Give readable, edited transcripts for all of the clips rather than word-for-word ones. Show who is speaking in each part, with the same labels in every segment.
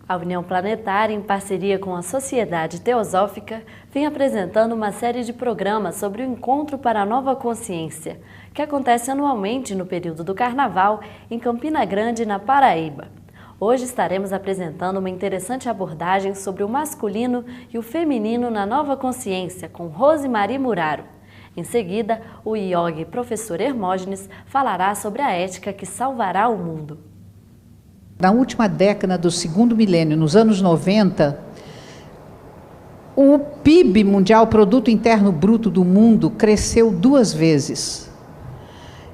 Speaker 1: A União Planetária, em parceria com a Sociedade Teosófica, vem apresentando uma série de programas sobre o Encontro para a Nova Consciência, que acontece anualmente no período do Carnaval, em Campina Grande, na Paraíba. Hoje estaremos apresentando uma interessante abordagem sobre o masculino e o feminino na nova consciência, com Rosemary Muraro. Em seguida, o yogi professor Hermógenes falará sobre a ética que salvará o mundo.
Speaker 2: Na última década do segundo milênio, nos anos 90, o PIB mundial, Produto Interno Bruto do mundo, cresceu 2 vezes,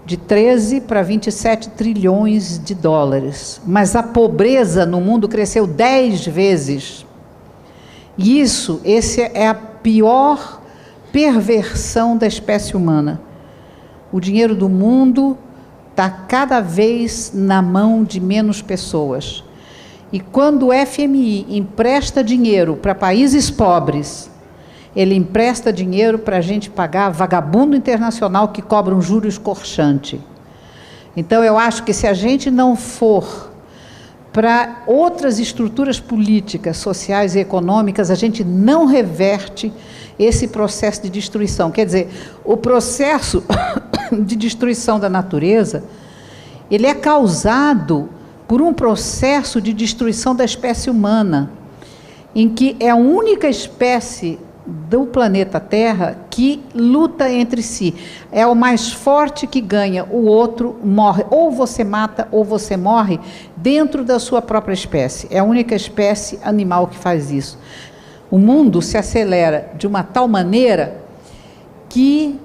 Speaker 2: de 13 para 27 trilhões de dólares. Mas a pobreza no mundo cresceu 10 vezes. E essa é a pior perversão da espécie humana. O dinheiro do mundo está cada vez na mão de menos pessoas. E quando o FMI empresta dinheiro para países pobres, ele empresta dinheiro para a gente pagar vagabundo internacional que cobra um juro escorchante. Então, eu acho que se a gente não for para outras estruturas políticas, sociais e econômicas, a gente não reverte esse processo de destruição. Quer dizer, o processo de destruição da natureza, ele é causado por um processo de destruição da espécie humana, em que é a única espécie do planeta Terra que luta entre si. É o mais forte que ganha, o outro morre. Ou você mata ou você morre dentro da sua própria espécie. É a única espécie animal que faz isso. O mundo se acelera de uma tal maneira que,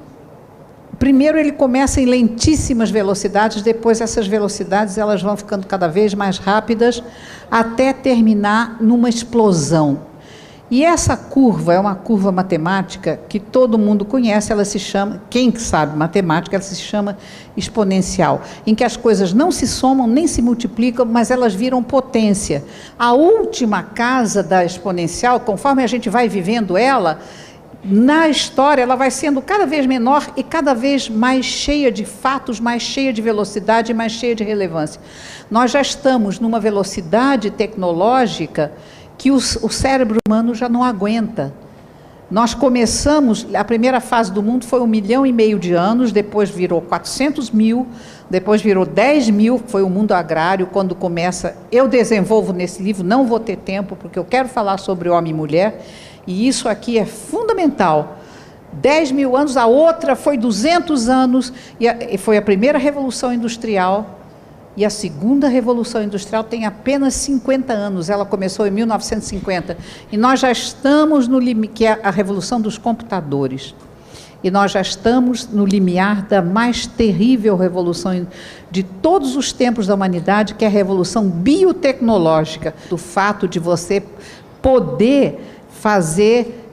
Speaker 2: primeiro, ele começa em lentíssimas velocidades, depois essas velocidades elas vão ficando cada vez mais rápidas, até terminar numa explosão. E essa curva é uma curva matemática que todo mundo conhece, ela se chama, quem sabe matemática, ela se chama exponencial, em que as coisas não se somam nem se multiplicam, mas elas viram potência. A última casa da exponencial, conforme a gente vai vivendo ela, na história ela vai sendo cada vez menor e cada vez mais cheia de fatos, mais cheia de velocidade, mais cheia de relevância. Nós já estamos numa velocidade tecnológica que o cérebro humano já não aguenta. Nós começamos, a primeira fase do mundo foi 1,5 milhão de anos, depois virou 400 mil, depois virou 10 mil, foi o mundo agrário, quando começa, eu desenvolvo nesse livro, não vou ter tempo, porque eu quero falar sobre homem e mulher, e isso aqui é fundamental. 10 mil anos, a outra foi 200 anos, e foi a primeira revolução industrial, e a segunda revolução industrial tem apenas 50 anos, ela começou em 1950, e nós já estamos no limite, que é a revolução dos computadores, e nós já estamos no limiar da mais terrível revolução de todos os tempos da humanidade, que é a revolução biotecnológica, do fato de você poder fazer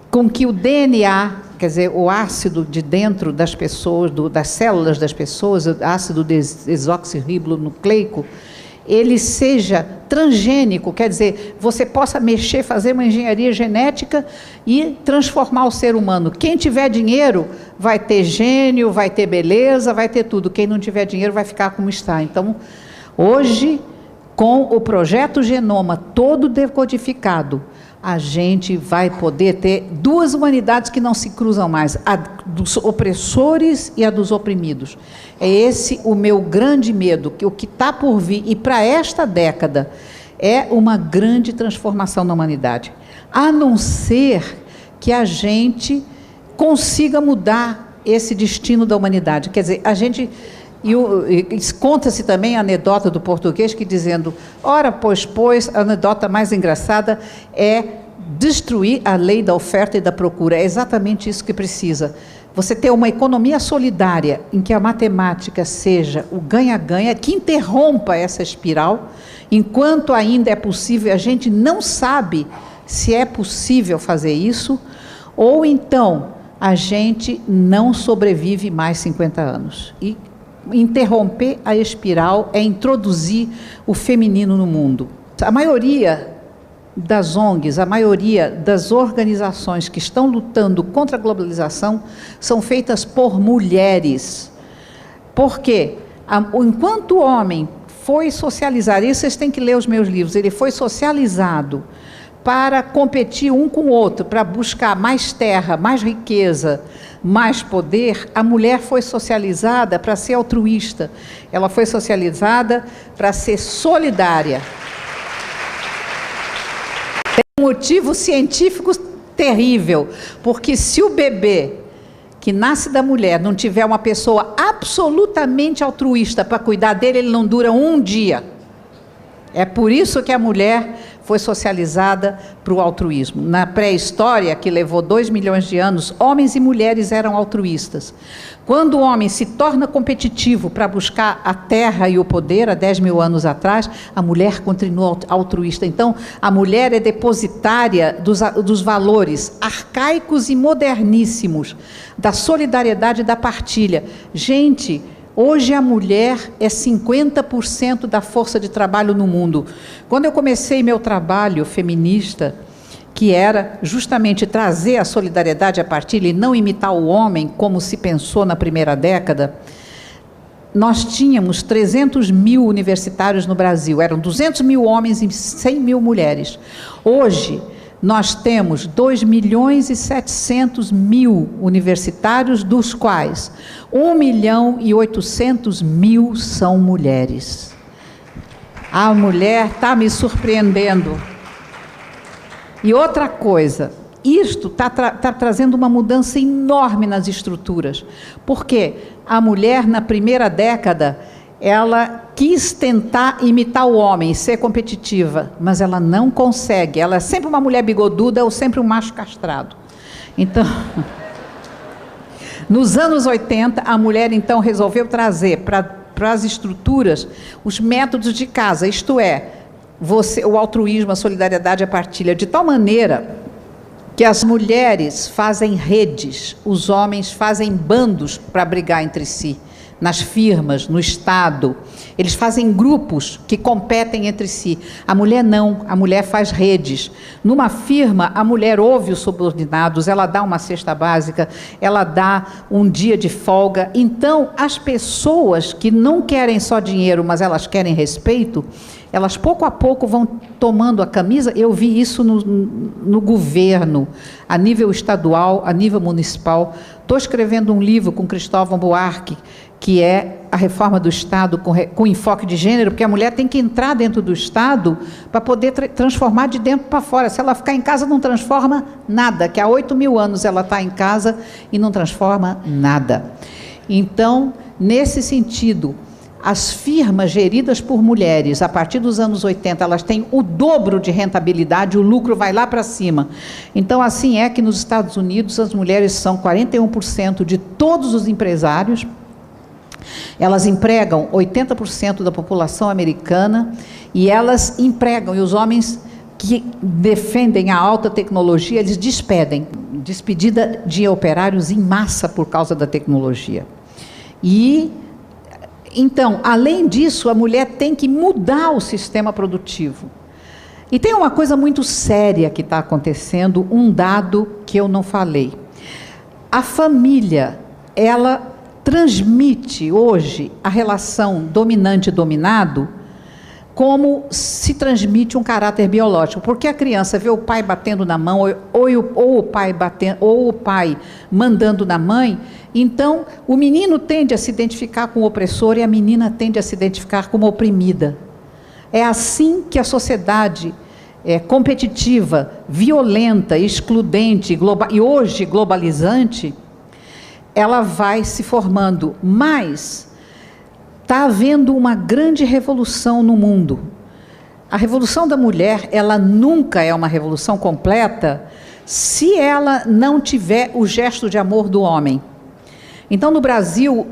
Speaker 2: com que o DNA, quer dizer, o ácido de dentro das pessoas, das células das pessoas, o ácido desoxirribonucleico, ele seja transgênico, quer dizer, você possa mexer, fazer uma engenharia genética e transformar o ser humano. Quem tiver dinheiro vai ter gênio, vai ter beleza, vai ter tudo. Quem não tiver dinheiro vai ficar como está. Então, hoje, com o projeto Genoma todo decodificado, a gente vai poder ter 2 humanidades que não se cruzam mais, a dos opressores e a dos oprimidos. É esse o meu grande medo, que o que está por vir, e para esta década, é uma grande transformação na humanidade. A não ser que a gente consiga mudar esse destino da humanidade. Quer dizer, a gente... E conta-se também a anedota do português que dizendo, ora, pois, a anedota mais engraçada é destruir a lei da oferta e da procura. É exatamente isso que precisa. Você ter uma economia solidária em que a matemática seja o ganha-ganha, que interrompa essa espiral, enquanto ainda é possível, a gente não sabe se é possível fazer isso, ou então a gente não sobrevive mais 50 anos. E interromper a espiral é introduzir o feminino no mundo. A maioria das ONGs, a maioria das organizações que estão lutando contra a globalização são feitas por mulheres. Por quê? Enquanto o homem foi socializado, isso vocês têm que ler os meus livros, ele foi socializado para competir um com o outro, para buscar mais terra, mais riqueza, mais poder. A mulher foi socializada para ser altruísta, ela foi socializada para ser solidária. Tem um motivo científico terrível, porque se o bebê que nasce da mulher não tiver uma pessoa absolutamente altruísta para cuidar dele, ele não dura um dia. É por isso que a mulher foi socializada para o altruísmo. Na pré-história, que levou 2 milhões de anos, homens e mulheres eram altruístas. Quando o homem se torna competitivo para buscar a terra e o poder, há 10 mil anos atrás, a mulher continua altruísta. Então, a mulher é depositária dos valores arcaicos e moderníssimos, da solidariedade e da partilha. Gente, hoje a mulher é 50% da força de trabalho no mundo. Quando eu comecei meu trabalho feminista, que era justamente trazer a solidariedade, a partilha e não imitar o homem, como se pensou na primeira década, nós tínhamos 300 mil universitários no Brasil, eram 200 mil homens e 100 mil mulheres. Hoje, nós temos 2 milhões e 700 mil universitários, dos quais 1 milhão e 800 mil são mulheres. A mulher está me surpreendendo. E outra coisa, isto está trazendo uma mudança enorme nas estruturas, porque a mulher, na primeira década, ela quis tentar imitar o homem, ser competitiva, mas ela não consegue. Ela é sempre uma mulher bigoduda ou sempre um macho castrado. Então, nos anos 80, a mulher então resolveu trazer para as estruturas os métodos de casa, isto é, o altruísmo, a solidariedade, a partilha, de tal maneira que as mulheres fazem redes, os homens fazem bandos para brigar entre si. Nas firmas, no Estado, eles fazem grupos que competem entre si. A mulher não, a mulher faz redes. Numa firma, a mulher ouve os subordinados, ela dá uma cesta básica, ela dá um dia de folga. Então, as pessoas que não querem só dinheiro, mas elas querem respeito, elas pouco a pouco vão tomando a camisa. Eu vi isso no governo, a nível estadual, a nível municipal. Estou escrevendo um livro com Cristóvão Buarque, que é a reforma do Estado com enfoque de gênero, porque a mulher tem que entrar dentro do Estado para poder transformar de dentro para fora. Se ela ficar em casa, não transforma nada, que há 8 mil anos ela está em casa e não transforma nada. Então, nesse sentido, as firmas geridas por mulheres, a partir dos anos 80, elas têm o dobro de rentabilidade, o lucro vai lá para cima. Então, assim é que nos Estados Unidos as mulheres são 41% de todos os empresários. Elas empregam 80% da população americana e elas empregam, e os homens que defendem a alta tecnologia, eles despedem, despedida de operários em massa por causa da tecnologia. E, então, além disso, a mulher tem que mudar o sistema produtivo. E tem uma coisa muito séria que está acontecendo, um dado que eu não falei. A família, ela transmite hoje a relação dominante-dominado como se transmite um caráter biológico, porque a criança vê o pai batendo na mão, ou o pai mandando na mãe, então o menino tende a se identificar com o opressor e a menina tende a se identificar como oprimida. É assim que a sociedade competitiva, violenta, excludente e hoje globalizante, ela vai se formando, mas está havendo uma grande revolução no mundo. A revolução da mulher, ela nunca é uma revolução completa se ela não tiver o gesto de amor do homem. Então, no Brasil,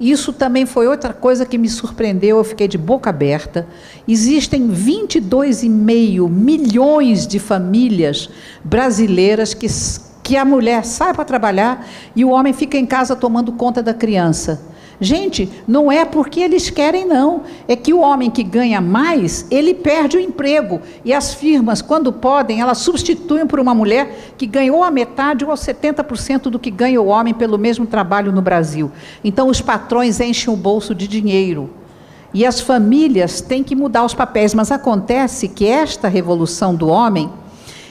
Speaker 2: isso também foi outra coisa que me surpreendeu, eu fiquei de boca aberta. Existem 22,5 milhões de famílias brasileiras que a mulher sai para trabalhar e o homem fica em casa tomando conta da criança. Gente, não é porque eles querem, não. É que o homem que ganha mais, ele perde o emprego. E as firmas, quando podem, elas substituem por uma mulher que ganhou a metade ou 70% do que ganha o homem pelo mesmo trabalho no Brasil. Então, os patrões enchem o bolso de dinheiro. E as famílias têm que mudar os papéis, mas acontece que esta revolução do homem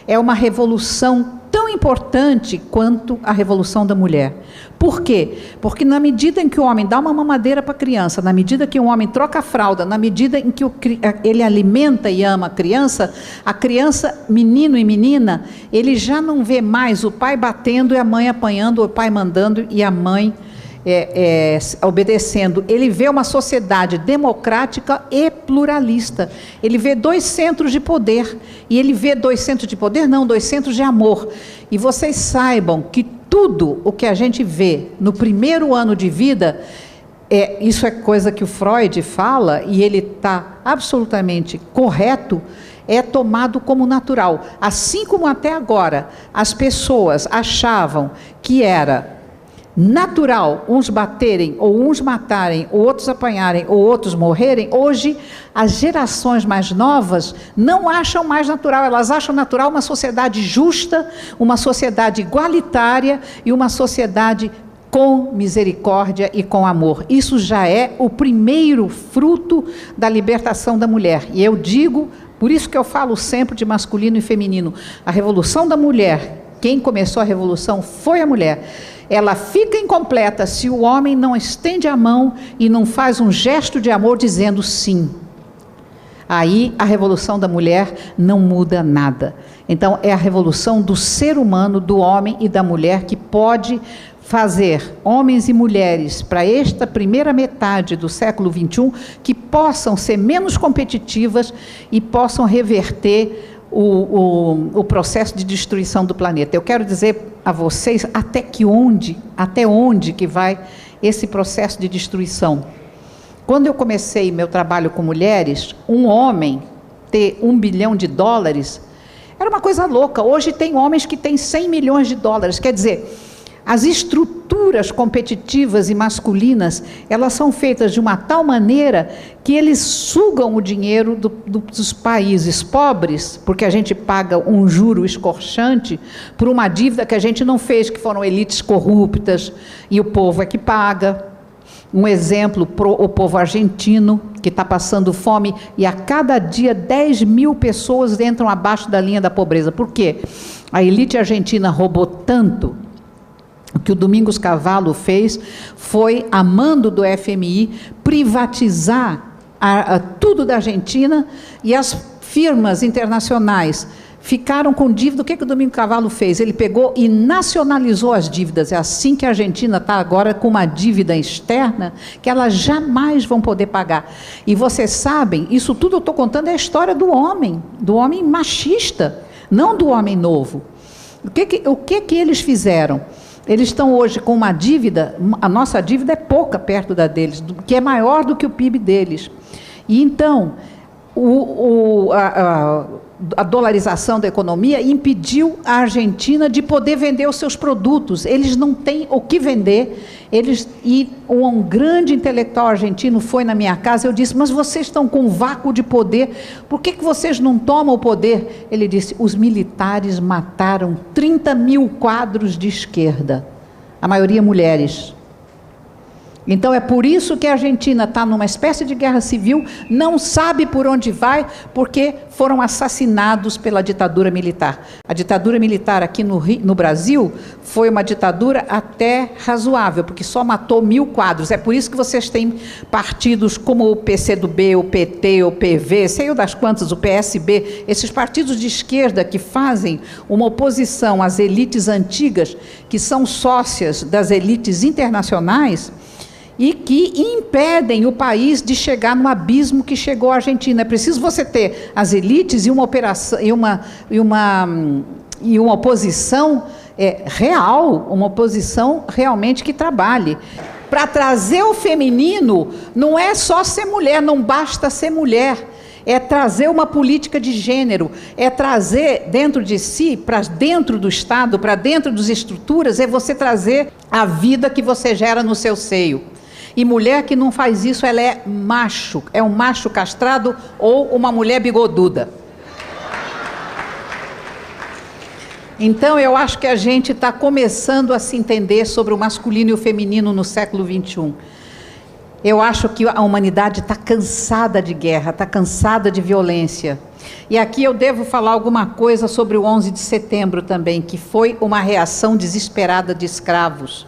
Speaker 2: é uma revolução tão importante quanto a revolução da mulher. Por quê? Porque na medida em que o homem dá uma mamadeira para a criança, na medida que o homem troca a fralda, na medida em que ele alimenta e ama a criança, menino e menina, ele já não vê mais o pai batendo e a mãe apanhando, o pai mandando e a mãe obedecendo. Ele vê uma sociedade democrática e pluralista. Ele vê 2 centros de poder. E ele vê 2 centros de poder? Não, 2 centros de amor. E vocês saibam que tudo o que a gente vê no primeiro ano de vida, isso é coisa que o Freud fala, e ele está absolutamente correto, é tomado como natural. Assim como até agora as pessoas achavam que era natural uns baterem, ou uns matarem, ou outros apanharem, ou outros morrerem, hoje as gerações mais novas não acham mais natural, elas acham natural uma sociedade justa, uma sociedade igualitária e uma sociedade com misericórdia e com amor. Isso já é o primeiro fruto da libertação da mulher. E eu digo, por isso que eu falo sempre de masculino e feminino, a revolução da mulher, quem começou a revolução foi a mulher. Ela fica incompleta se o homem não estende a mão e não faz um gesto de amor dizendo sim. Aí a revolução da mulher não muda nada. Então é a revolução do ser humano, do homem e da mulher, que pode fazer homens e mulheres para esta primeira metade do século XXI que possam ser menos competitivas e possam reverter o processo de destruição do planeta. Eu quero dizer a vocês até onde que vai esse processo de destruição. Quando eu comecei meu trabalho com mulheres, um homem ter $1 bilhão era uma coisa louca. Hoje tem homens que têm $100 milhões. Quer dizer, as estruturas competitivas e masculinas, elas são feitas de uma tal maneira que eles sugam o dinheiro dos países pobres, porque a gente paga um juro escorchante por uma dívida que a gente não fez, que foram elites corruptas, e o povo é que paga. Um exemplo, o povo argentino, que está passando fome, e a cada dia 10 mil pessoas entram abaixo da linha da pobreza. Por quê? A elite argentina roubou tanto. O que o Domingos Cavallo fez foi, a mando do FMI, privatizar tudo da Argentina, e as firmas internacionais ficaram com dívida. O que o Domingos Cavallo fez? Ele pegou e nacionalizou as dívidas. É assim que a Argentina está agora, com uma dívida externa que elas jamais vão poder pagar. E vocês sabem, isso tudo eu estou contando é a história do homem machista, não do homem novo. O que eles fizeram? Eles estão hoje com uma dívida, a nossa dívida é pouca perto da deles, que é maior do que o PIB deles. E então, a dolarização da economia impediu a Argentina de poder vender os seus produtos. Eles não têm o que vender. E um grande intelectual argentino foi na minha casa, eu disse, mas vocês estão com um vácuo de poder, por que vocês não tomam o poder? Ele disse, os militares mataram 30 mil quadros de esquerda, a maioria mulheres. Então é por isso que a Argentina está numa espécie de guerra civil, não sabe por onde vai, porque foram assassinados pela ditadura militar. A ditadura militar aqui no Brasil foi uma ditadura até razoável, porque só matou 1000 quadros. É por isso que vocês têm partidos como o PCdoB, o PT, o PV, sei das quantas, o PSB, esses partidos de esquerda que fazem uma oposição às elites antigas, que são sócias das elites internacionais, e que impedem o país de chegar no abismo que chegou a Argentina. É preciso você ter as elites e uma operação e uma oposição real, uma oposição realmente que trabalhe. Para trazer o feminino, não é só ser mulher, não basta ser mulher. É trazer uma política de gênero, é trazer dentro de si, para dentro do Estado, para dentro das estruturas, é você trazer a vida que você gera no seu seio. E mulher que não faz isso, ela é macho, é um macho castrado ou uma mulher bigoduda. Então eu acho que a gente está começando a se entender sobre o masculino e o feminino no século XXI. Eu acho que a humanidade está cansada de guerra, está cansada de violência. E aqui eu devo falar alguma coisa sobre o 11 de setembro também, que foi uma reação desesperada de escravos.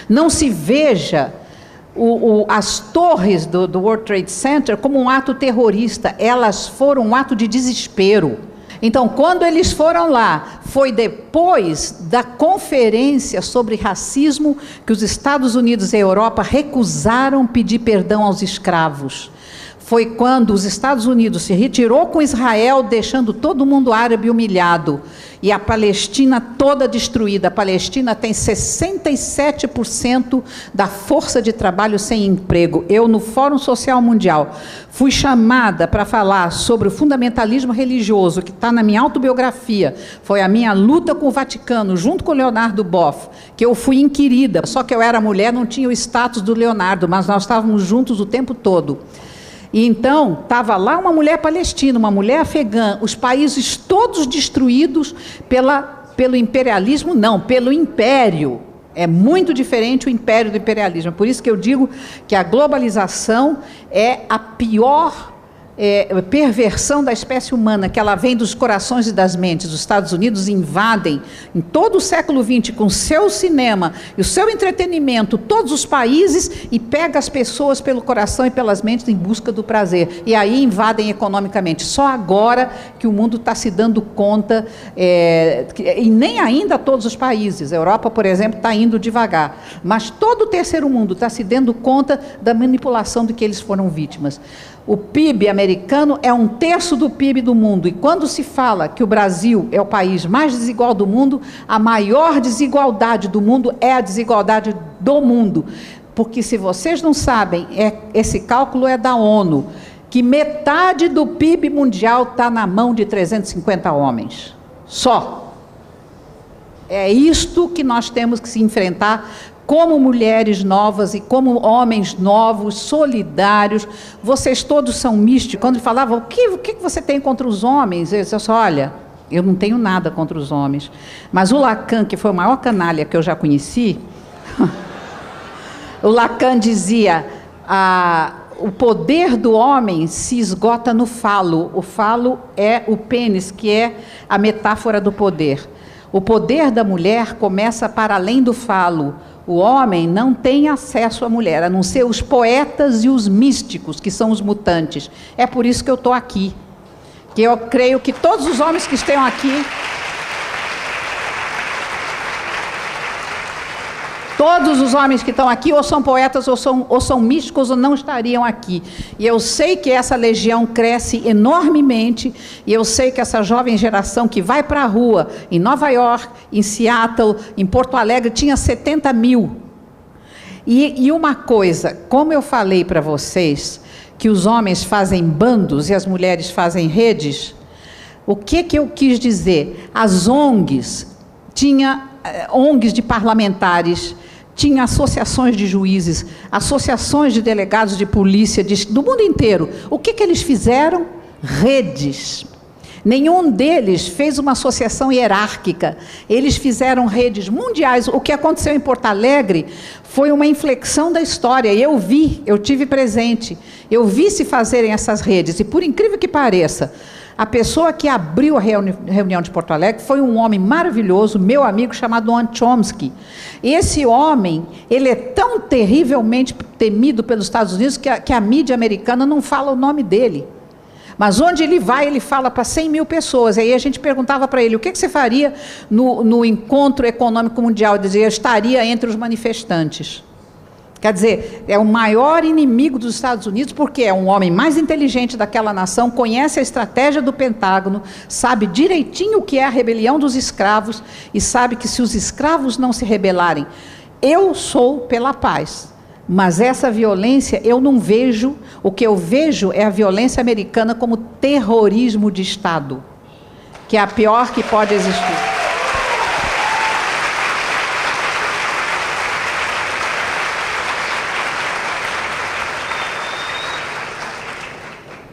Speaker 2: Não se veja as torres do World Trade Center como um ato terrorista, elas foram um ato de desespero. Então, quando eles foram lá, foi depois da conferência sobre racismo que os Estados Unidos e a Europa recusaram pedir perdão aos escravos. Foi quando os Estados Unidos se retirou com Israel, deixando todo mundo árabe humilhado. E a Palestina toda destruída. A Palestina tem 67% da força de trabalho sem emprego. Eu, no Fórum Social Mundial, fui chamada para falar sobre o fundamentalismo religioso, que está na minha autobiografia. Foi a minha luta com o Vaticano, junto com o Leonardo Boff, que eu fui inquirida. Só que eu era mulher, não tinha o status do Leonardo, mas nós estávamos juntos o tempo todo. E então, estava lá uma mulher palestina, uma mulher afegã, os países todos destruídos pelo imperialismo, não, pelo império. É muito diferente o império do imperialismo. Por isso que eu digo que a globalização é a pior perversão da espécie humana, que ela vem dos corações e das mentes. Os Estados Unidos invadem, em todo o século XX, com o seu cinema e o seu entretenimento, todos os países, e pega as pessoas pelo coração e pelas mentes em busca do prazer. E aí invadem economicamente. Só agora que o mundo está se dando conta, e nem ainda todos os países. A Europa, por exemplo, está indo devagar. Mas todo o terceiro mundo está se dando conta da manipulação de que eles foram vítimas. O PIB americano é 1/3 do PIB do mundo. E quando se fala que o Brasil é o país mais desigual do mundo, a maior desigualdade do mundo é a desigualdade do mundo. Porque, se vocês não sabem, esse cálculo é da ONU, que metade do PIB mundial está na mão de 350 homens. Só. É isto que nós temos que se enfrentar como mulheres novas e como homens novos, solidários. Vocês todos são místicos. Quando falavam, o que você tem contra os homens? Eu disse, olha, eu não tenho nada contra os homens. Mas o Lacan, que foi o maior canalha que eu já conheci, o Lacan dizia, o poder do homem se esgota no falo. O falo é o pênis, que é a metáfora do poder. O poder da mulher começa para além do falo. O homem não tem acesso à mulher, a não ser os poetas e os místicos, que são os mutantes. É por isso que eu estou aqui. Que eu creio que todos os homens que estão aqui, todos os homens que estão aqui ou são poetas ou são místicos ou não estariam aqui. E eu sei que essa legião cresce enormemente, e eu sei que essa jovem geração que vai para a rua, em Nova York, em Seattle, em Porto Alegre, tinha 70 mil. E uma coisa, como eu falei para vocês, que os homens fazem bandos e as mulheres fazem redes, o que eu quis dizer? As ONGs, tinha ONGs de parlamentares, tinha associações de juízes, associações de delegados de polícia do mundo inteiro. O que eles fizeram? Redes. Nenhum deles fez uma associação hierárquica. Eles fizeram redes mundiais. O que aconteceu em Porto Alegre foi uma inflexão da história. Eu tive presente. Eu vi se fazerem essas redes. E, por incrível que pareça, a pessoa que abriu a reunião de Porto Alegre foi um homem maravilhoso, meu amigo, chamado Noam Chomsky. Esse homem, ele é tão terrivelmente temido pelos Estados Unidos que a mídia americana não fala o nome dele. Mas onde ele vai, ele fala para 100 mil pessoas. Aí a gente perguntava para ele, o que você faria no encontro econômico mundial? Ele dizia, eu estaria entre os manifestantes. Quer dizer, é o maior inimigo dos Estados Unidos, porque é um homem mais inteligente daquela nação, conhece a estratégia do Pentágono, sabe direitinho o que é a rebelião dos escravos, e sabe que se os escravos não se rebelarem, eu sou pela paz. Mas essa violência eu não vejo, o que eu vejo é a violência americana como terrorismo de Estado, que é a pior que pode existir.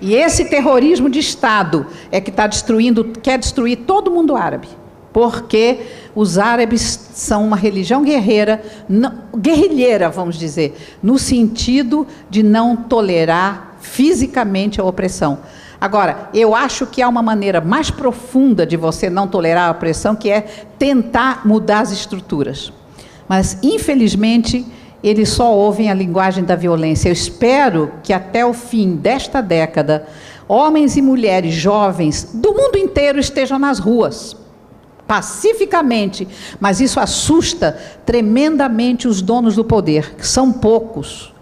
Speaker 2: E esse terrorismo de Estado é que quer destruir todo mundo árabe. Porque os árabes são uma religião guerrilheira, vamos dizer, no sentido de não tolerar fisicamente a opressão. Agora, eu acho que há uma maneira mais profunda de você não tolerar a opressão, que é tentar mudar as estruturas. Mas, infelizmente, eles só ouvem a linguagem da violência. Eu espero que até o fim desta década, homens e mulheres jovens do mundo inteiro estejam nas ruas, pacificamente, mas isso assusta tremendamente os donos do poder, que são poucos.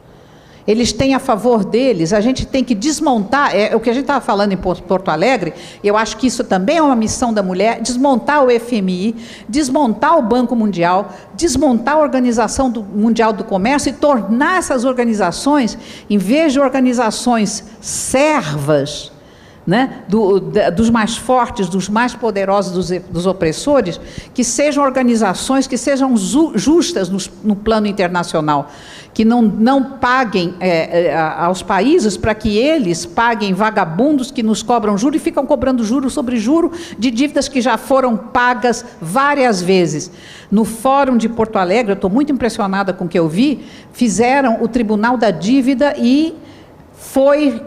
Speaker 2: Eles têm a favor deles, a gente tem que desmontar, o que a gente estava falando em Porto Alegre, eu acho que isso também é uma missão da mulher, desmontar o FMI, desmontar o Banco Mundial, desmontar a Organização Mundial do Comércio e tornar essas organizações, em vez de organizações servas, né, dos mais fortes, dos mais poderosos, dos opressores, que sejam organizações que sejam justas no plano internacional, que não paguem aos países para que eles paguem vagabundos que nos cobram juros e ficam cobrando juros sobre juros de dívidas que já foram pagas várias vezes. No Fórum de Porto Alegre, eu estou muito impressionada com o que eu vi, fizeram o Tribunal da Dívida e foi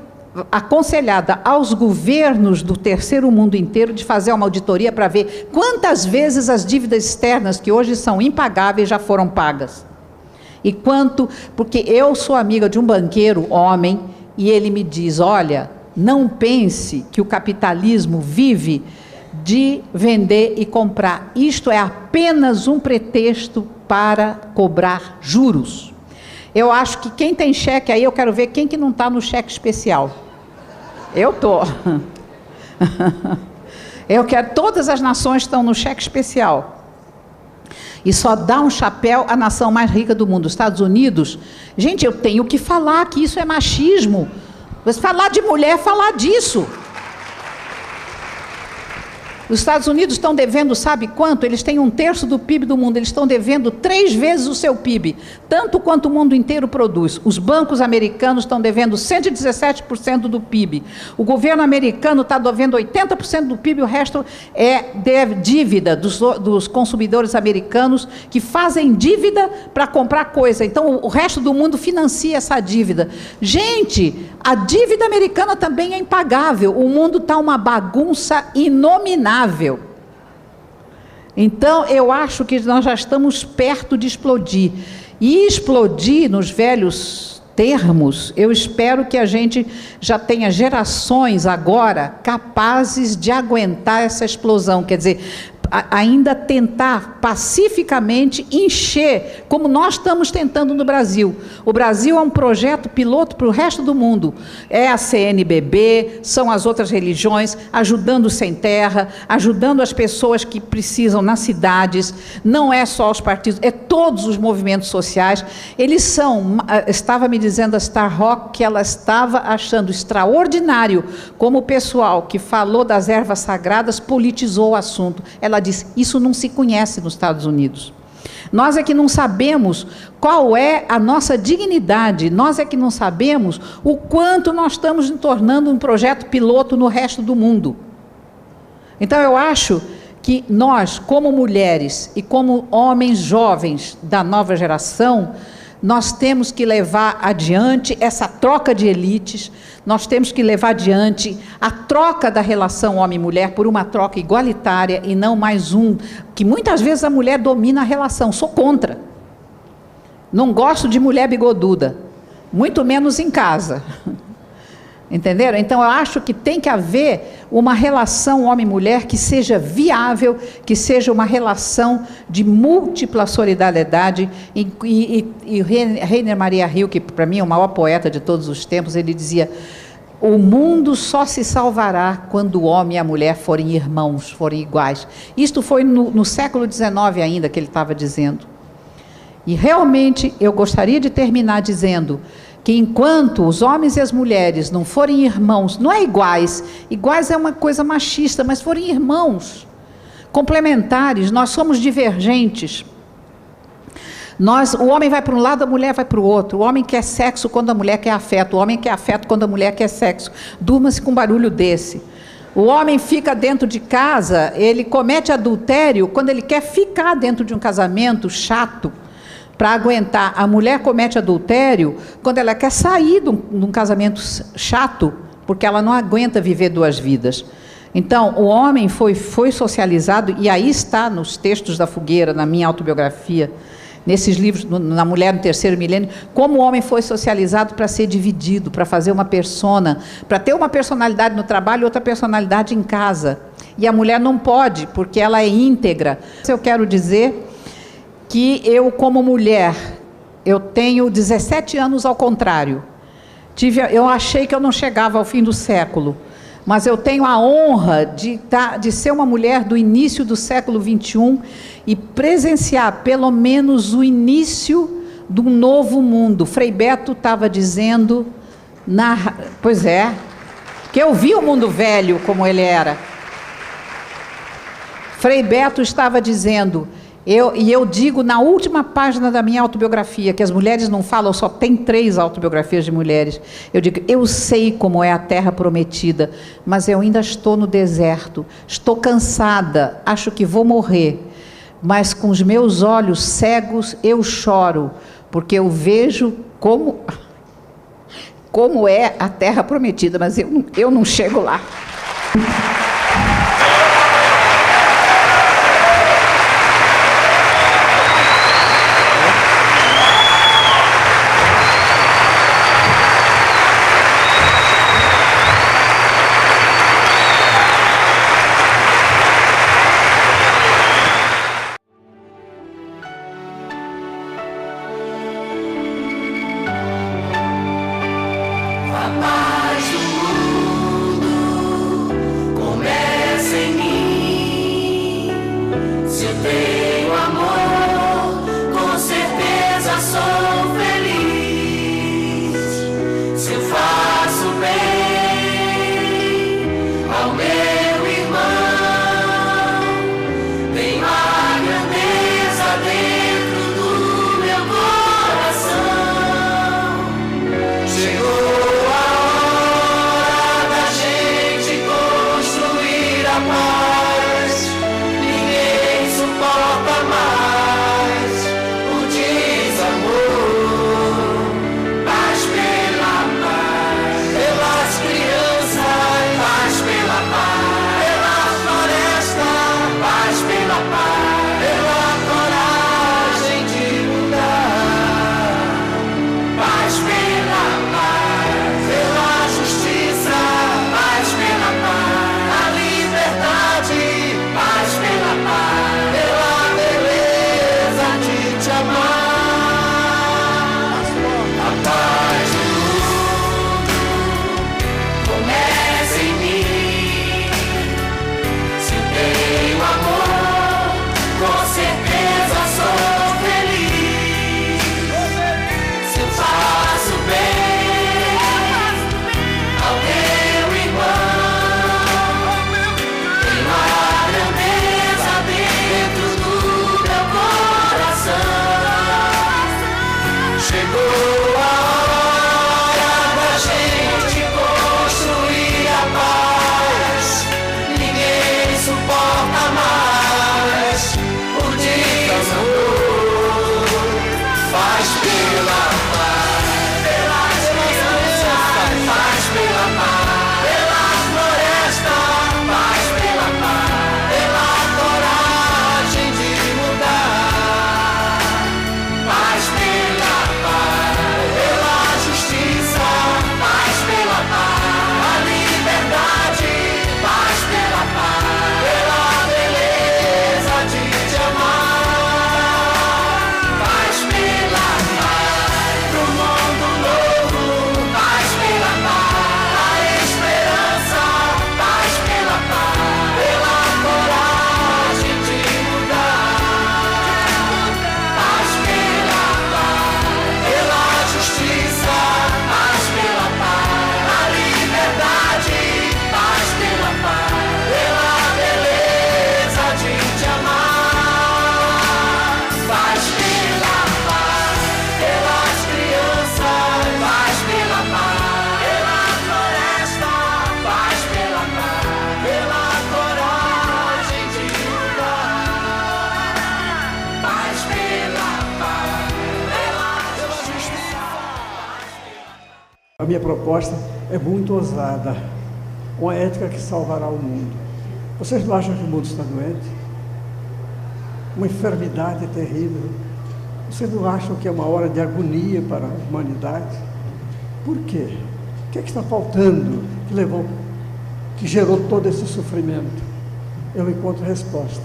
Speaker 2: aconselhada aos governos do terceiro mundo inteiro de fazer uma auditoria para ver quantas vezes as dívidas externas, que hoje são impagáveis, já foram pagas. E quanto, porque eu sou amiga de um banqueiro, homem, e ele me diz, olha, não pense que o capitalismo vive de vender e comprar. Isto é apenas um pretexto para cobrar juros. Eu acho que quem tem cheque aí, eu quero ver quem que não está no cheque especial. Eu estou. Eu quero, todas as nações estão no cheque especial. E só dá um chapéu à nação mais rica do mundo, os Estados Unidos. Gente, eu tenho que falar que isso é machismo. Mas falar de mulher, falar disso. Os Estados Unidos estão devendo, sabe quanto? Eles têm 1/3 do PIB do mundo, eles estão devendo 3 vezes o seu PIB, tanto quanto o mundo inteiro produz. Os bancos americanos estão devendo 117% do PIB. O governo americano está devendo 80% do PIB, o resto é dívida dos consumidores americanos que fazem dívida para comprar coisa. Então, o resto do mundo financia essa dívida. Gente, a dívida americana também é impagável. O mundo está uma bagunça inominável. Então, eu acho que nós já estamos perto de explodir. E explodir, nos velhos termos, eu espero que a gente já tenha gerações agora capazes de aguentar essa explosão. Quer dizer, ainda tentar pacificamente encher, como nós estamos tentando no Brasil. O Brasil é um projeto piloto para o resto do mundo. É a CNBB, são as outras religiões, ajudando o sem terra, ajudando as pessoas que precisam nas cidades, não é só os partidos, é todos os movimentos sociais. Eles são, estava me dizendo a Star Rock que ela estava achando extraordinário como o pessoal que falou das ervas sagradas politizou o assunto. Ela disse, isso não se conhece nos Estados Unidos. Nós é que não sabemos qual é a nossa dignidade, nós é que não sabemos o quanto nós estamos nos tornando um projeto piloto no resto do mundo. Então eu acho que nós, como mulheres e como homens jovens da nova geração, nós temos que levar adiante essa troca de elites, nós temos que levar adiante a troca da relação homem-mulher por uma troca igualitária e não mais que muitas vezes a mulher domina a relação. Sou contra. Não gosto de mulher bigoduda, muito menos em casa. Entenderam? Então, eu acho que tem que haver uma relação homem-mulher que seja viável, que seja uma relação de múltipla solidariedade. E Rainer Maria Rilke, que para mim é o maior poeta de todos os tempos, ele dizia, o mundo só se salvará quando o homem e a mulher forem irmãos, forem iguais. Isto foi no século XIX ainda que ele estava dizendo. E realmente eu gostaria de terminar dizendo que enquanto os homens e as mulheres não forem irmãos, não é iguais, iguais é uma coisa machista, mas forem irmãos, complementares, nós somos divergentes. O homem vai para um lado, a mulher vai para o outro. O homem quer sexo quando a mulher quer afeto. O homem quer afeto quando a mulher quer sexo. Durma-se com um barulho desse. O homem fica dentro de casa, ele comete adultério quando ele quer ficar dentro de um casamento chato para aguentar. A mulher comete adultério quando ela quer sair de um casamento chato, porque ela não aguenta viver duas vidas. Então, o homem foi socializado, e aí está nos textos da Fogueira, na minha autobiografia, nesses livros, na Mulher no Terceiro Milênio, como o homem foi socializado para ser dividido, para fazer uma persona, para ter uma personalidade no trabalho e outra personalidade em casa. E a mulher não pode, porque ela é íntegra. Eu quero dizer que eu, como mulher, eu tenho 17 anos ao contrário. Eu achei que eu não chegava ao fim do século, mas eu tenho a honra de ser uma mulher do início do século XXI e presenciar pelo menos o início de um novo mundo. Frei Beto estava dizendo, pois é, que eu vi o mundo velho como ele era. Frei Beto estava dizendo, eu digo na última página da minha autobiografia, que as mulheres não falam, só tem 3 autobiografias de mulheres. Eu digo, eu sei como é a terra prometida, mas eu ainda estou no deserto, estou cansada, acho que vou morrer, mas com os meus olhos cegos eu choro, porque eu vejo como é a terra prometida, mas eu não chego lá.
Speaker 3: Paz pela paz. A minha proposta é muito ousada, uma ética que salvará o mundo. Vocês não acham que o mundo está doente? Uma enfermidade terrível. Vocês não acham que é uma hora de agonia para a humanidade? Por quê? O que é que está faltando que gerou todo esse sofrimento? Eu encontro resposta.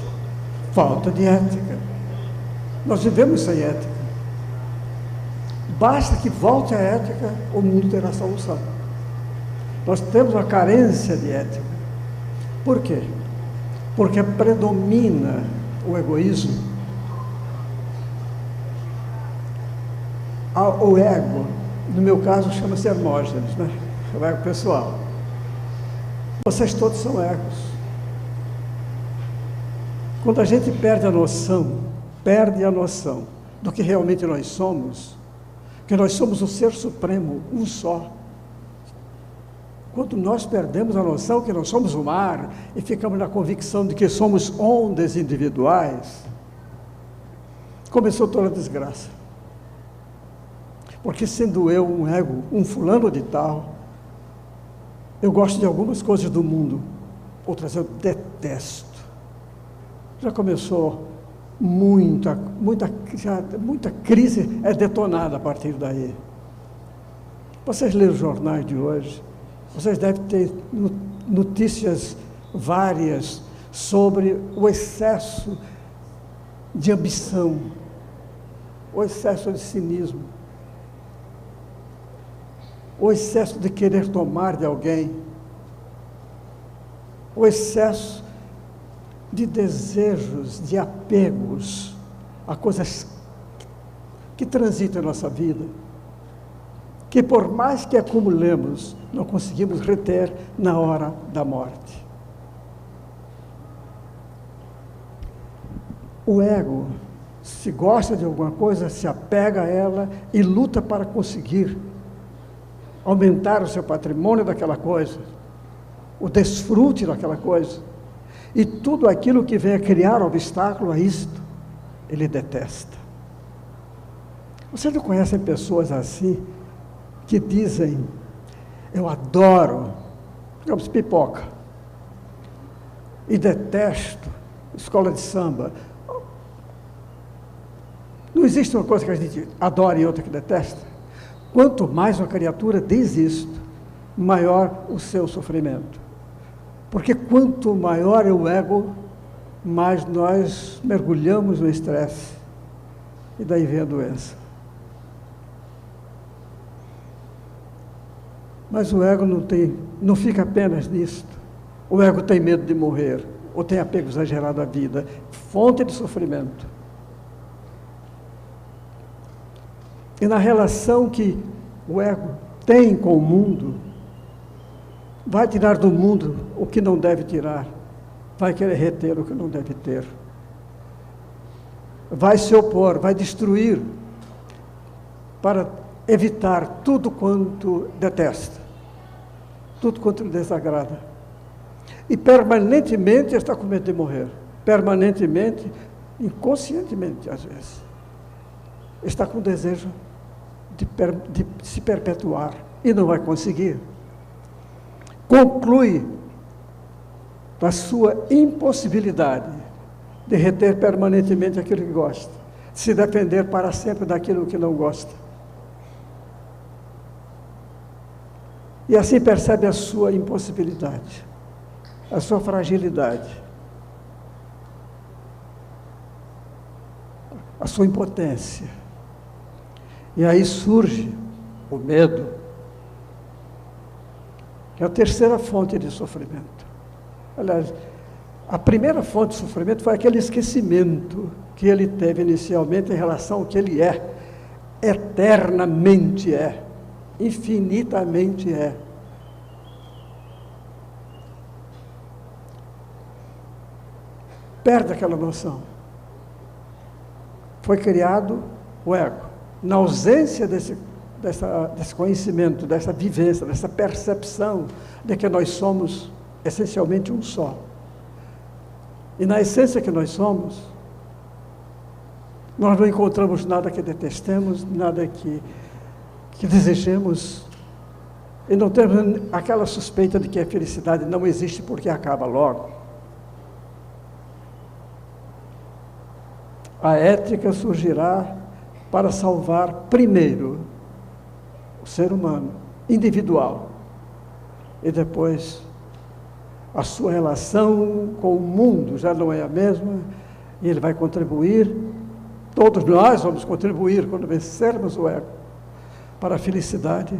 Speaker 3: Falta de ética. Nós vivemos sem ética. Basta que volte a ética, o mundo terá solução. Nós temos uma carência de ética. Por quê? Porque predomina o egoísmo. O ego, no meu caso, chama-se Hermógenes, né? O ego pessoal. Vocês todos são egos. Quando a gente perde a noção do que realmente nós somos, que nós somos o Ser Supremo, um só. Quando nós perdemos a noção que nós somos o mar e ficamos na convicção de que somos ondas individuais, começou toda a desgraça. Porque sendo eu um ego, um fulano de tal, eu gosto de algumas coisas do mundo, outras eu detesto. Já começou muita crise é detonada a partir daí. Vocês leram os jornais de hoje, vocês devem ter notícias várias sobre o excesso de ambição, o excesso de cinismo, o excesso de querer tomar de alguém, o excesso de desejos, de apegos a coisas que transitam em nossa vida, que por mais que acumulemos, não conseguimos reter na hora da morte. O ego, se gosta de alguma coisa, se apega a ela e luta para conseguir aumentar o seu patrimônio daquela coisa, o desfrute daquela coisa. E tudo aquilo que vem a criar obstáculo a isto, ele detesta. Vocês não conhecem pessoas assim, que dizem, eu adoro, digamos, pipoca, e detesto escola de samba. Não existe uma coisa que a gente adora e outra que detesta. Quanto mais uma criatura diz isto, maior o seu sofrimento. Porque quanto maior é o ego, mais nós mergulhamos no estresse. E daí vem a doença. Mas o ego não fica apenas nisto. O ego tem medo de morrer, ou tem apego exagerado à vida, fonte de sofrimento. E na relação que o ego tem com o mundo, vai tirar do mundo o que não deve tirar, vai querer reter o que não deve ter, vai se opor, vai destruir, para evitar tudo quanto detesta, tudo quanto lhe desagrada. E permanentemente está com medo de morrer, permanentemente, inconscientemente às vezes, está com desejo de se perpetuar e não vai conseguir. Conclui da sua impossibilidade de reter permanentemente aquilo que gosta, de se depender para sempre daquilo que não gosta. E assim percebe a sua impossibilidade, a sua fragilidade, a sua impotência. E aí surge o medo, que é a terceira fonte de sofrimento. Aliás, a primeira fonte de sofrimento foi aquele esquecimento que ele teve inicialmente em relação ao que ele é, eternamente é, infinitamente é. Perde aquela noção. Foi criado o ego. Na ausência desse conhecimento, dessa vivência, dessa percepção de que nós somos essencialmente um só. E na essência que nós somos, nós não encontramos nada que detestemos, nada que desejemos, E não temos aquela suspeita de que a felicidade não existe porque acaba logo. A ética surgirá para salvar primeiro o ser humano, individual, e depois a sua relação com o mundo já não é a mesma, e ele vai contribuir, todos nós vamos contribuir quando vencermos o ego, para a felicidade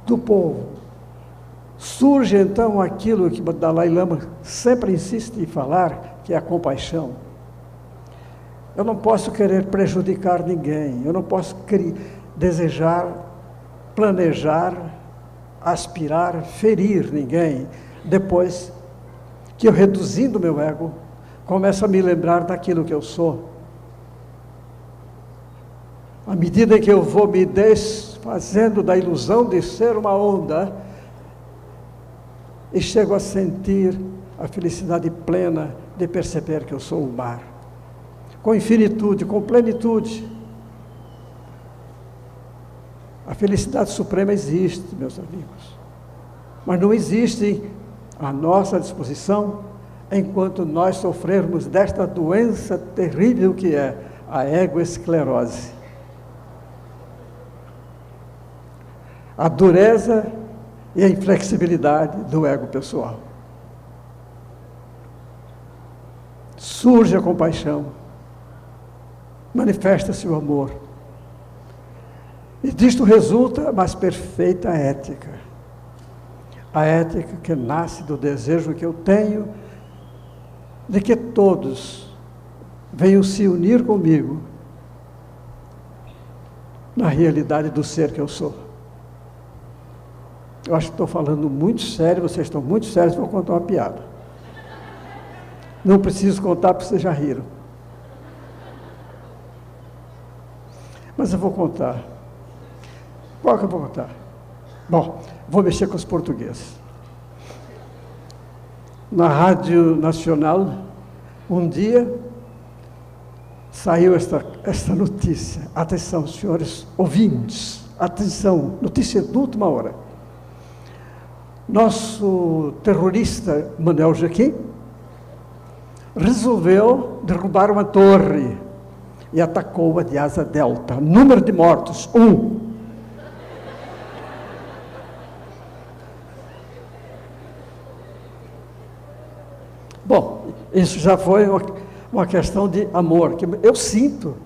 Speaker 3: do povo. Surge então aquilo que o Dalai Lama sempre insiste em falar, que é a compaixão. Eu não posso querer prejudicar ninguém, eu não posso desejar, planejar, aspirar, ferir ninguém, depois que eu, reduzindo meu ego, começo a me lembrar daquilo que eu sou. À medida que eu vou me desfazendo da ilusão de ser uma onda, e chego a sentir a felicidade plena de perceber que eu sou o mar, com infinitude, com plenitude. A felicidade suprema existe, meus amigos, mas não existe à nossa disposição enquanto nós sofrermos desta doença terrível que é a egoesclerose. A dureza e a inflexibilidade do ego pessoal. Surge a compaixão, manifesta-se o amor. E disto resulta a mais perfeita ética. A ética que nasce do desejo que eu tenho de que todos venham se unir comigo na realidade do ser que eu sou. Eu acho que estou falando muito sério, vocês estão muito sérios, vou contar uma piada. Não preciso contar porque vocês já riram. Mas eu vou contar. Qual que eu vou contar? Bom, vou mexer com os portugueses. Na Rádio Nacional, um dia, saiu esta notícia. Atenção, senhores ouvintes, atenção, notícia de última hora. Nosso terrorista Manuel Joaquim resolveu derrubar uma torre e atacou-a de asa delta. Número de mortos, 1. Bom, isso já foi uma questão de amor, que eu sinto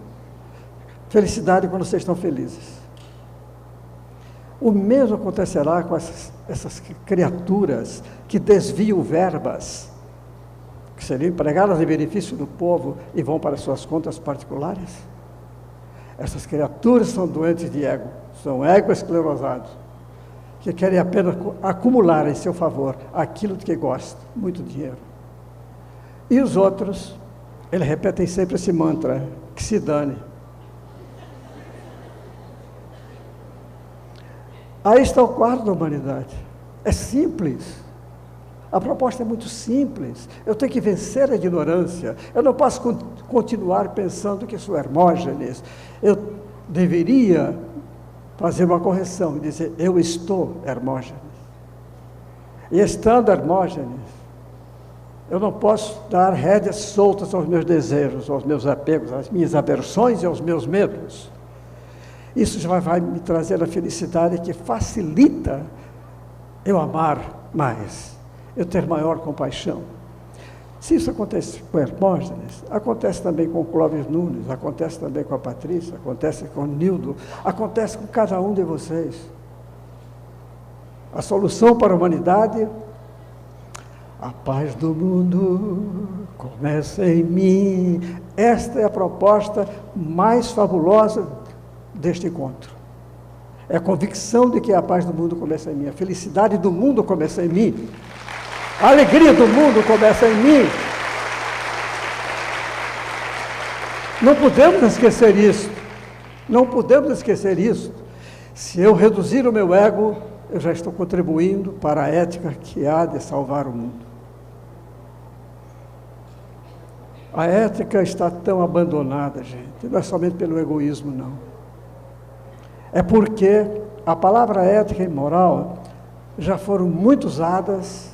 Speaker 3: felicidade quando vocês estão felizes. O mesmo acontecerá com essas criaturas que desviam verbas, que seriam empregadas em benefício do povo e vão para suas contas particulares. Essas criaturas são doentes de ego, são ego-esclerosados, que querem apenas acumular em seu favor aquilo de que gostam, muito dinheiro. E os outros, eles repetem sempre esse mantra, que se dane. Aí está o quadro da humanidade. É simples. A proposta é muito simples. Eu tenho que vencer a ignorância. Eu não posso continuar pensando que sou Hermógenes. Eu deveria fazer uma correção e dizer, eu estou Hermógenes. E estando Hermógenes, eu não posso dar rédeas soltas aos meus desejos, aos meus apegos, às minhas aversões e aos meus medos. Isso já vai me trazer a felicidade que facilita eu amar mais, eu ter maior compaixão. Se isso acontece com Hermógenes, acontece também com o Clóvis Nunes, acontece também com a Patrícia, acontece com o Nildo, acontece com cada um de vocês. A solução para a humanidade, a paz do mundo começa em mim. Esta é a proposta mais fabulosa deste encontro. É a convicção de que a paz do mundo começa em mim, a felicidade do mundo começa em mim, a alegria do mundo começa em mim. Não podemos esquecer isso. Não podemos esquecer isso. Se eu reduzir o meu ego, eu já estou contribuindo para a ética que há de salvar o mundo. A ética está tão abandonada, gente. Não é somente pelo egoísmo, não. É porque A palavra ética e moral já foram muito usadas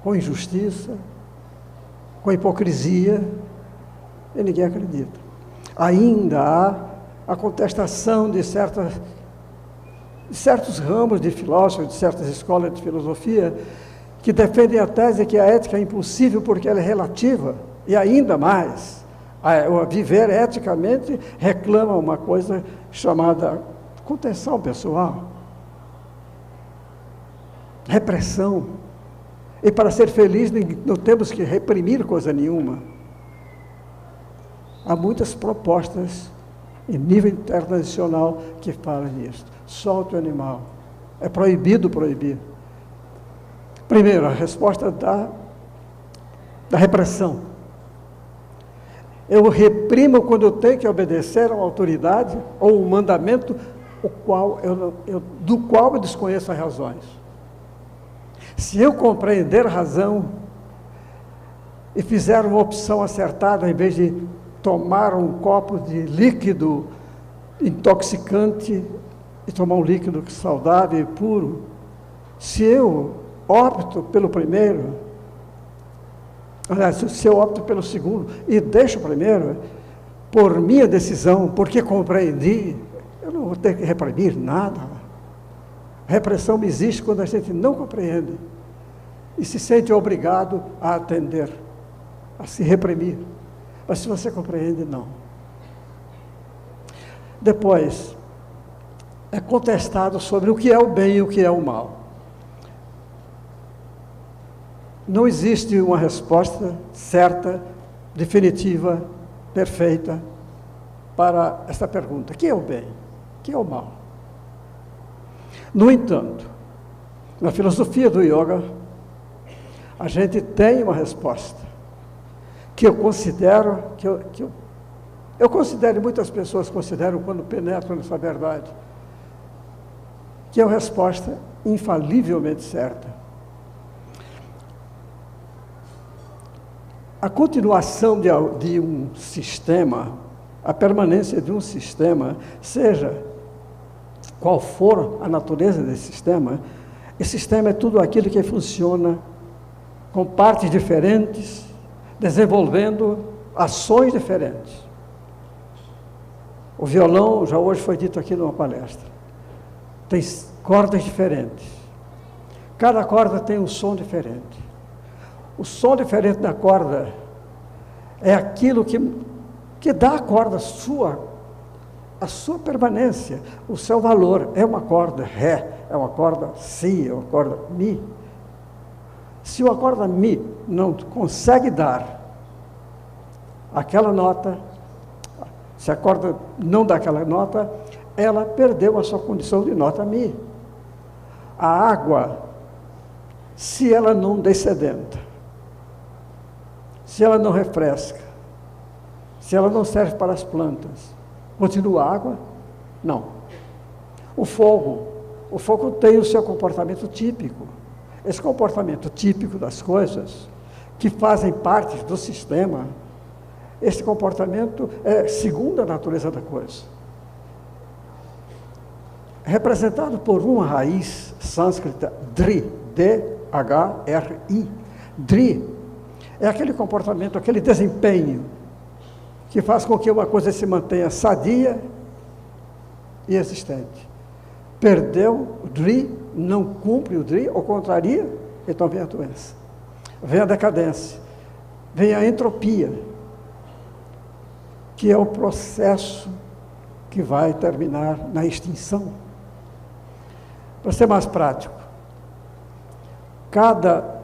Speaker 3: com injustiça, com hipocrisia, e ninguém acredita. Ainda há a contestação de certos ramos de filósofos, de certas escolas de filosofia, que defendem a tese que a ética é impossível porque ela é relativa, e ainda mais, viver eticamente reclama uma coisa chamada contenção pessoal, repressão. E para ser feliz não temos que reprimir coisa nenhuma. Há muitas propostas em nível internacional que falam nisso. Solte o animal. É proibido proibir. Primeiro, a resposta da repressão. Eu reprimo quando eu tenho que obedecer a uma autoridade ou um mandamento do qual eu desconheço as razões. Se eu compreender a razão e fizer uma opção acertada, em vez de tomar um copo de líquido intoxicante e tomar um líquido saudável e puro, se eu opto pelo primeiro, aliás, se eu opto pelo segundo e deixo o primeiro, por minha decisão, porque compreendi, eu não vou ter que reprimir nada. A repressão existe quando a gente não compreende e se sente obrigado a atender, a se reprimir. Mas se você compreende, não. Depois, é contestado sobre o que é o bem e o que é o mal. Não existe uma resposta certa, definitiva, perfeita para esta pergunta. O que é o bem? O que é o mal? No entanto, na filosofia do yoga, a gente tem uma resposta que eu considero, eu considero, e muitas pessoas consideram quando penetram nessa verdade, que é uma resposta infalivelmente certa. A continuação de um sistema, a permanência de um sistema, seja qual for a natureza desse sistema, esse sistema é tudo aquilo que funciona com partes diferentes, desenvolvendo ações diferentes. O violão, já hoje foi dito aqui numa palestra, tem cordas diferentes. Cada corda tem um som diferente. O som diferente da corda é aquilo que dá à corda a sua permanência, o seu valor. É uma corda Ré, é uma corda Si, é uma corda Mi. Se uma corda Mi não consegue dar aquela nota, se a corda não dá aquela nota, ela perdeu a sua condição de nota Mi. A água, se ela não dessedenta, se ela não refresca, se ela não serve para as plantas, continua água? Não. O fogo tem o seu comportamento típico. Esse comportamento típico das coisas, que fazem parte do sistema, esse comportamento é segundo a natureza da coisa. Representado por uma raiz sânscrita, Dri, D-H-R-I. Dri é aquele comportamento, aquele desempenho que faz com que uma coisa se mantenha sadia e existente. Perdeu o Dri, não cumpre o Dri, ou contraria, então vem a doença. Vem a decadência, vem a entropia, que é o processo que vai terminar na extinção. Para ser mais prático, cada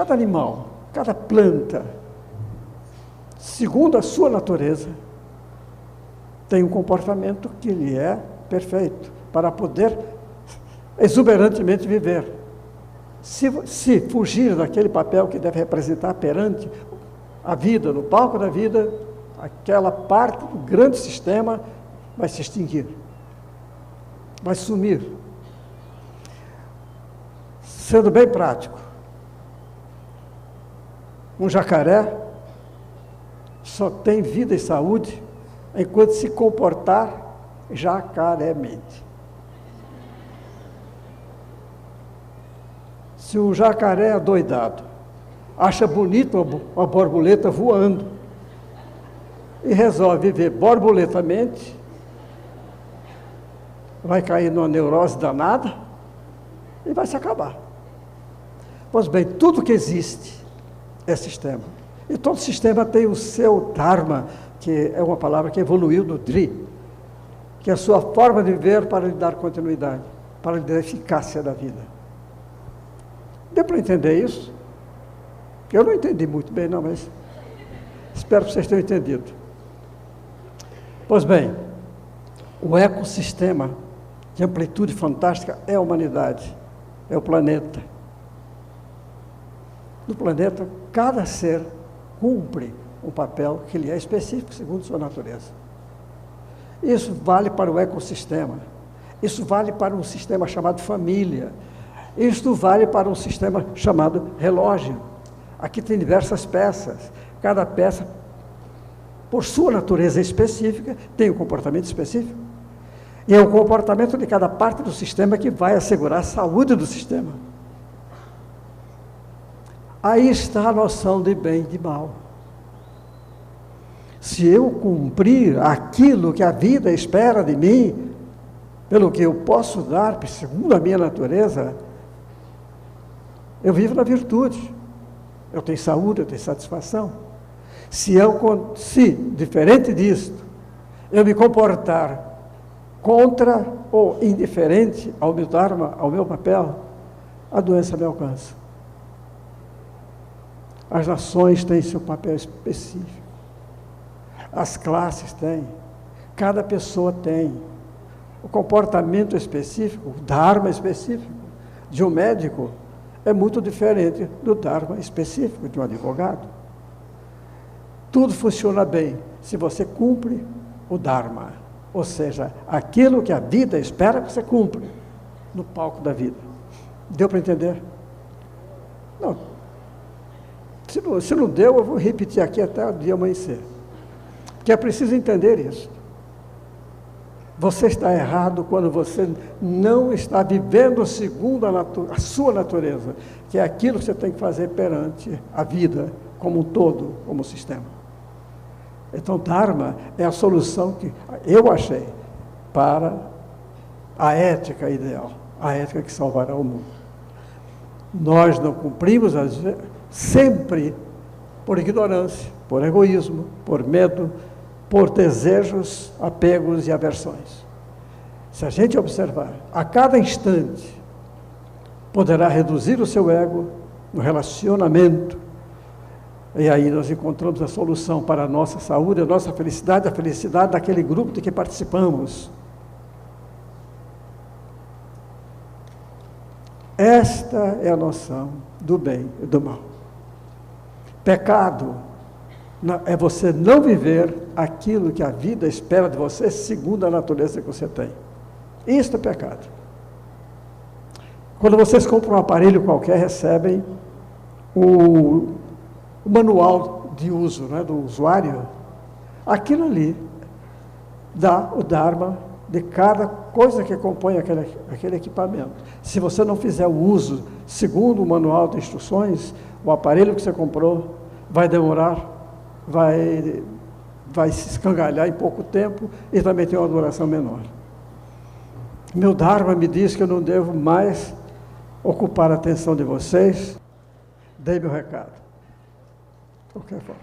Speaker 3: animal, cada planta, segundo a sua natureza, tem um comportamento que lhe é perfeito, para poder exuberantemente viver. Se fugir daquele papel que deve representar perante a vida, no palco da vida, aquela parte do grande sistema vai se extinguir, vai sumir. Sendo bem prático, um jacaré só tem vida e saúde enquanto se comportar jacaremente. Se um jacaré adoidado acha bonito uma borboleta voando e resolve viver borboletamente, vai cair numa neurose danada e vai se acabar. Pois bem, tudo que existe é sistema. E todo sistema tem o seu dharma, que é uma palavra que evoluiu do Dri, que é a sua forma de viver para lhe dar continuidade, para lhe dar eficácia da vida. Deu para entender isso? Eu não entendi muito bem, não, mas espero que vocês tenham entendido. Pois bem, o ecossistema de amplitude fantástica é a humanidade, é o planeta. No planeta, cada ser cumpre um papel que lhe é específico, segundo sua natureza. Isso vale para o ecossistema, isso vale para um sistema chamado família, isto vale para um sistema chamado relógio. Aqui tem diversas peças, cada peça, por sua natureza específica, tem um comportamento específico. E é o comportamento de cada parte do sistema que vai assegurar a saúde do sistema. Aí está a noção de bem e de mal. Se eu cumprir aquilo que a vida espera de mim, pelo que eu posso dar, segundo a minha natureza, eu vivo na virtude. Eu tenho saúde, eu tenho satisfação. Se, diferente disto, eu me comportar contra ou indiferente ao meu dharma, ao meu papel, a doença me alcança. As nações têm seu papel específico. As classes têm. Cada pessoa tem. O comportamento específico, o dharma específico de um médico é muito diferente do dharma específico de um advogado. Tudo funciona bem se você cumpre o dharma, ou seja, aquilo que a vida espera que você cumpra no palco da vida. Deu para entender? Não. Se não deu, eu vou repetir aqui até o dia amanhecer. Porque é preciso entender isso. Você está errado quando você não está vivendo segundo a sua natureza, que é aquilo que você tem que fazer perante a vida como um todo, como um sistema. Então, Dharma é a solução que eu achei para a ética ideal, a ética que salvará o mundo. Nós não cumprimos sempre por ignorância, por egoísmo, por medo, por desejos, apegos e aversões. Se a gente observar, a cada instante, poderá reduzir o seu ego no relacionamento, e aí nós encontramos a solução para a nossa saúde, a nossa felicidade, a felicidade daquele grupo de que participamos. Esta é a noção do bem e do mal. Pecado é você não viver aquilo que a vida espera de você segundo a natureza que você tem. Isto é pecado. Quando vocês compram um aparelho qualquer, recebem o manual de uso, né, do usuário. Aquilo ali dá o dharma de cada coisa que compõe aquele equipamento. Se você não fizer o uso segundo o manual de instruções, o aparelho que você comprou vai demorar, vai se escangalhar em pouco tempo e também tem uma duração menor. Meu dharma me diz que eu não devo mais ocupar a atenção de vocês. Dei meu recado. De qualquer forma.